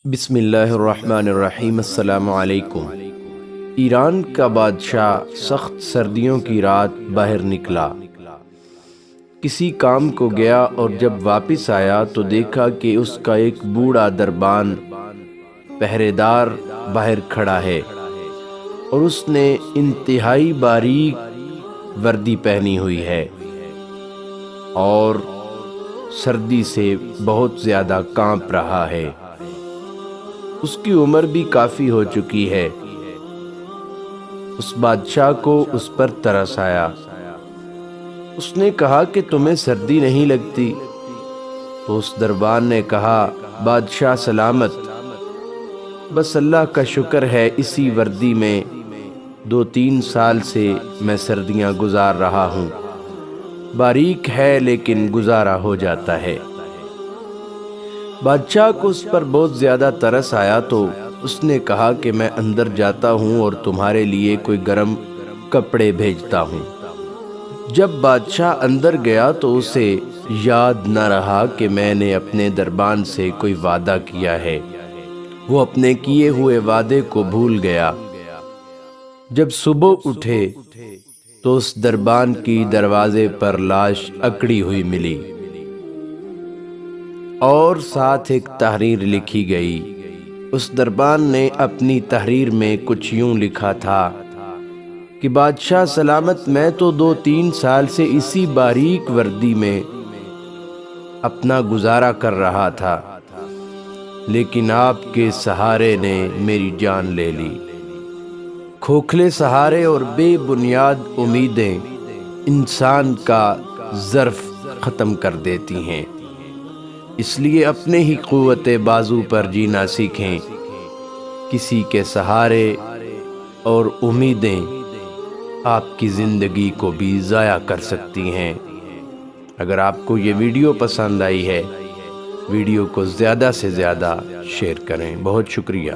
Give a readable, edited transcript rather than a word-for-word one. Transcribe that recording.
بسم اللہ الرحمن الرحیم۔ السلام علیکم۔ ایران کا بادشاہ سخت سردیوں کی رات باہر نکلا، کسی کام کو گیا اور جب واپس آیا تو دیکھا کہ اس کا ایک بوڑھا دربان پہرے دار باہر کھڑا ہے اور اس نے انتہائی باریک وردی پہنی ہوئی ہے اور سردی سے بہت زیادہ کانپ رہا ہے۔ اس کی عمر بھی کافی ہو چکی ہے۔ اس بادشاہ کو اس پر ترس آیا۔ اس نے کہا کہ تمہیں سردی نہیں لگتی؟ تو اس دربان نے کہا، بادشاہ سلامت، بس اللہ کا شکر ہے اسی وردی میں 2-3 سال سے میں سردیاں گزار رہا ہوں۔ باریک ہے لیکن گزارا ہو جاتا ہے۔ بادشاہ کو اس پر بہت زیادہ ترس آیا تو اس نے کہا کہ میں اندر جاتا ہوں اور تمہارے لیے کوئی گرم کپڑے بھیجتا ہوں۔ جب بادشاہ اندر گیا تو اسے یاد نہ رہا کہ میں نے اپنے دربان سے کوئی وعدہ کیا ہے۔ وہ اپنے کیے ہوئے وعدے کو بھول گیا۔ جب صبح اٹھے تو اس دربان کی دروازے پر لاش اکڑی ہوئی ملی اور ساتھ ایک تحریر لکھی گئی۔ اس دربان نے اپنی تحریر میں کچھ یوں لکھا تھا کہ بادشاہ سلامت، میں تو 2-3 سال سے اسی باریک وردی میں اپنا گزارا کر رہا تھا، لیکن آپ کے سہارے نے میری جان لے لی۔ کھوکھلے سہارے اور بے بنیاد امیدیں انسان کا ظرف ختم کر دیتی ہیں، اس لیے اپنے ہی قوت بازو پر جینا سیکھیں۔ کسی کے سہارے اور امیدیں آپ کی زندگی کو بھی ضائع کر سکتی ہیں۔ اگر آپ کو یہ ویڈیو پسند آئی ہے، ویڈیو کو زیادہ سے زیادہ شیئر کریں۔ بہت شکریہ۔